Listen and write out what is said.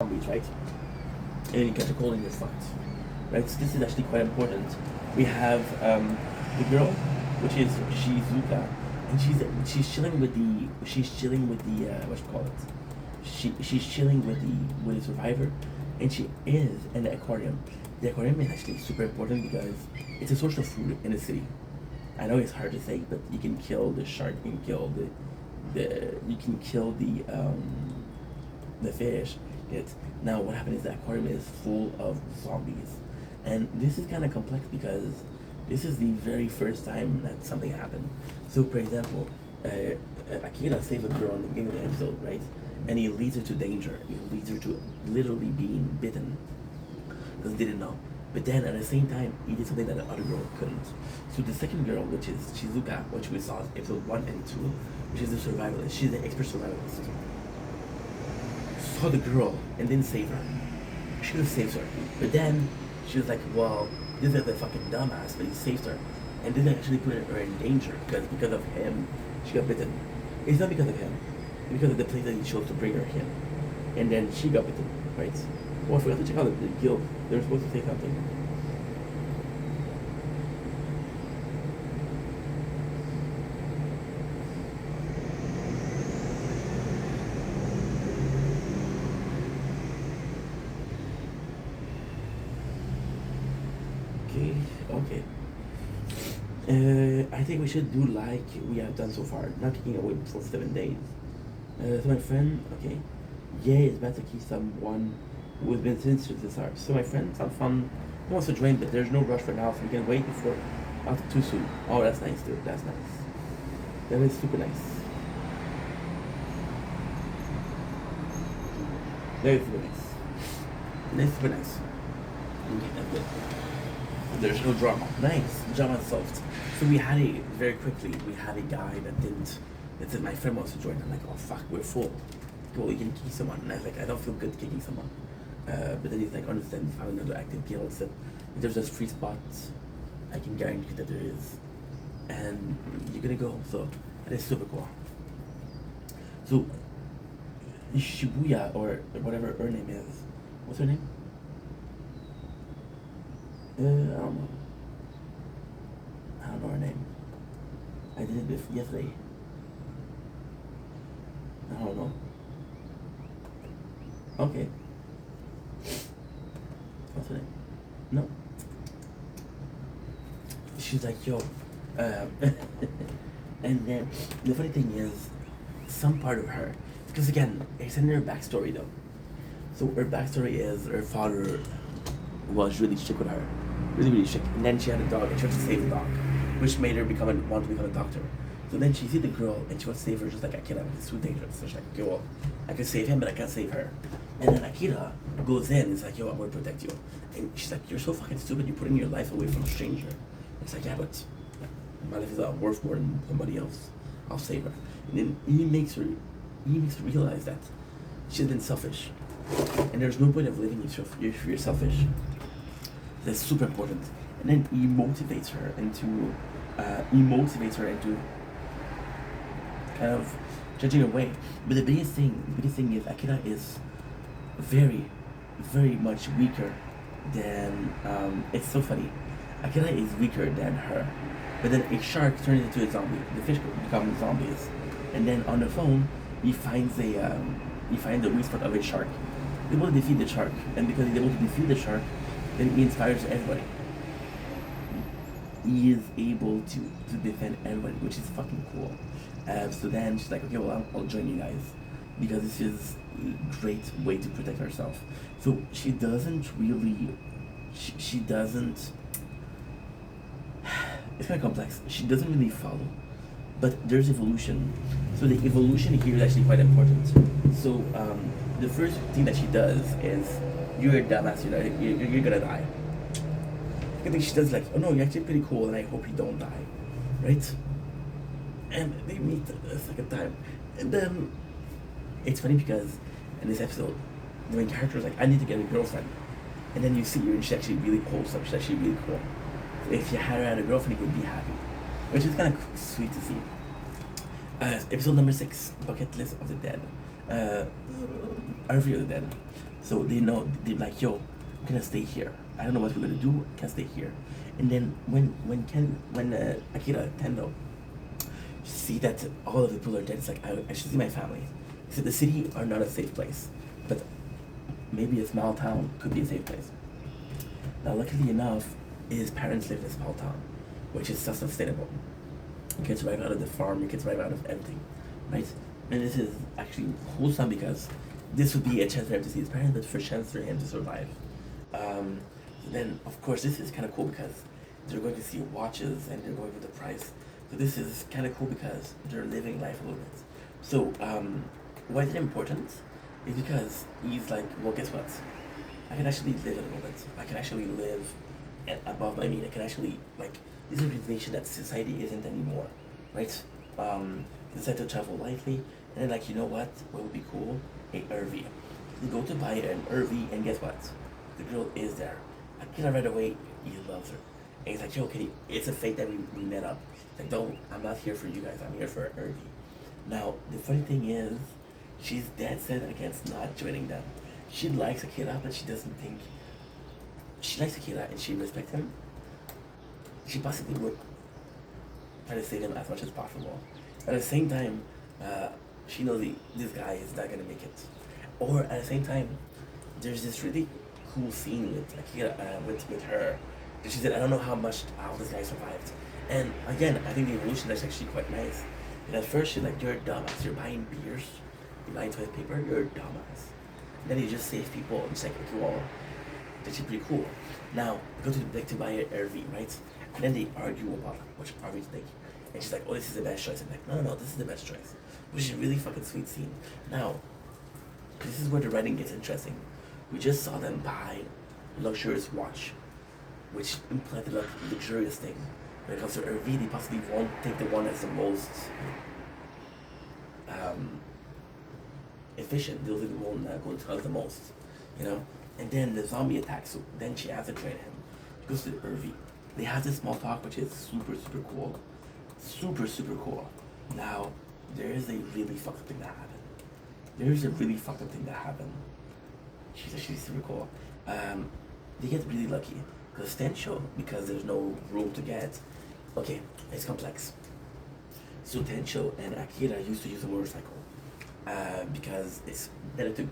zombies, right? And you catch a cold and you're fucked, right? So this is actually quite important. We have the girl, which is Shizuka, and she's chilling with the what you call it? She's chilling with the survivor, and she is in the aquarium. The aquarium is actually super important because it's a source of food in the city. I know it's hard to say, but you can kill the shark, you can kill the fish. Now what happened is the aquarium is full of zombies, and this is kind of complex because this is the very first time that something happened. So for example, Akira saved a girl in the beginning of the episode, right? And he leads her to danger. He leads her to literally being bitten because he didn't know. But then at the same time, he did something that the other girl couldn't. So the second girl, which is Shizuka, which we saw in episode 1 and 2, which is the survivalist, she's the expert survivalist, saw the girl and didn't save her. She could have saved her. But then she was like, well, this is a fucking dumbass, but he saved her. And this actually put her in danger because of him, she got bitten. It's not because of him, it's because of the place that he chose to bring her in. And then she got bitten, right? Well, I forgot to check out the guild. They were supposed to say something. Okay. I think we should do like we have done so far, not taking away for 7 days. So my friend, okay, Yay is about to keep someone who has been since the start. So my friend sounds fun. He wants to join, but there's no rush for now, so we can wait before not too soon. Oh, that's nice, dude. That's nice. That is super nice. That is super nice. That's super nice. Okay, that's good. There's no drama. Nice. Drama solved. So we had very quickly, we had a guy that said my friend wants to join. I'm like, oh fuck, we're full. Well, you can kick someone. And I was like, I don't feel good kicking someone. But then he's like, understand, if I have another active guild, said, if there's just free spots, I can guarantee that there is. And you're gonna go, so that is super cool. So, Shibuya, or whatever her name is, what's her name? I don't know. I don't know her name. I did it yesterday. I don't know. Okay. What's her name? No. She's like, yo. And then the funny thing is, some part of her, because again, it's in her backstory though. So her backstory is her father was really strict with her. Really strict. And then she had a dog and she wanted to save the dog, which made her want to become a doctor. So then she sees the girl and she wants to save her, just like Akira, it's too dangerous. So she's like, okay, well, I can save him, but I can't save her. And then Akira goes in and is like, yo, I'm gonna protect you. And she's like, you're so fucking stupid, you're putting your life away from a stranger. And it's like, yeah, but my life is worth more than somebody else. I'll save her. And then he makes her realize that she's been selfish. And there's no point of living if you're selfish. That's super important. And then he motivates her into kind of judging away. But the biggest thing is Akira is very, very much weaker than it's so funny. Akira is weaker than her. But then a shark turns into a zombie. The fish become zombies. And then on the phone he finds the weak spot of a shark. He's able to defeat the shark, and because he's able to defeat the shark, then he inspires everybody. He is able to defend everybody, which is fucking cool. So then she's like, okay, well, I'll join you guys because this is a great way to protect herself. So she doesn't really, she doesn't, it's kind of complex. She doesn't really follow, but there's evolution. So the evolution here is actually quite important. So the first thing that she does is, you're a dumbass, you're gonna die. I think she does like, oh no, you're actually pretty cool and I hope you don't die, right? And they meet a second time. And then, it's funny because in this episode, the main character is like, I need to get a girlfriend. And then you see her and she's actually really wholesome, she's actually really cool. So if you had her as a girlfriend, you would be happy. Which is kind of sweet to see. Episode number 6, Bucket List of the Dead. Army of the Dead. So they know, they're like, yo, I'm gonna stay here. I don't know what we're gonna do. I can stay here. And then when Akira Tendo see that all of the people are dead, it's like I should see my family. So the city are not a safe place, but maybe a small town could be a safe place. Now, luckily enough, his parents live in a small town, which is self-sustainable. He gets right out of the farm, he gets right out of everything, right? And this is actually wholesome because this would be a chance for him to see his parents, but for a chance for him to survive. Um, then, of course, this is kind of cool because they're going to see watches and they're going with the price. So this is kind of cool because they're living life a little bit. So, why is it important? Is because he's like, well, guess what? I can actually live a little bit. I can actually live above my means. I can actually, like, this is a realization that society isn't anymore, right? Decide to travel lightly, and then, like, you know what would be cool? A RV. You go to buy an RV, and guess what? The girl is there. Akira right away, he loves her. And he's like, yo, okay, it's a fate that we met up. Like, don't, I'm not here for you guys, I'm here for an RV. Now, the funny thing is, she's dead set against not joining them. She likes Akira, but she doesn't think, she likes Akira and she respects him. She possibly would try to save him as much as possible. At the same time, she knows this guy is not gonna make it. Or at the same time, there's this really cool scene with Akira, with her. And she said, I don't know how this guy survived. And again, I think the evolution is actually quite nice. And at first she's like, you're a dumbass, you're buying beers, you're buying toilet paper, you're a dumbass. And then you just save people, and it's like, okay, well, that's actually pretty cool. Now, go to like to buy an RV, right? And then they argue about which RV to take. And she's like, oh, this is the best choice. I'm like, no, this is the best choice. Which is a really fucking sweet scene. Now, this is where the writing gets interesting. We just saw them buy a luxurious watch, which implied the luxurious thing. When it comes to RV, they possibly won't take the one that's the most efficient. They'll take the one that goes the most, you know? And then the zombie attacks, so then she has to train him. She goes to the RV. They have this small talk, which is super, super cool. Super, super cool. Now, there is a really fucked up thing that happened. She's actually super cool. They get really lucky. Because Tencho, because there's no room to get, okay, it's complex. So Tencho and Akira used to use a motorcycle because it's better to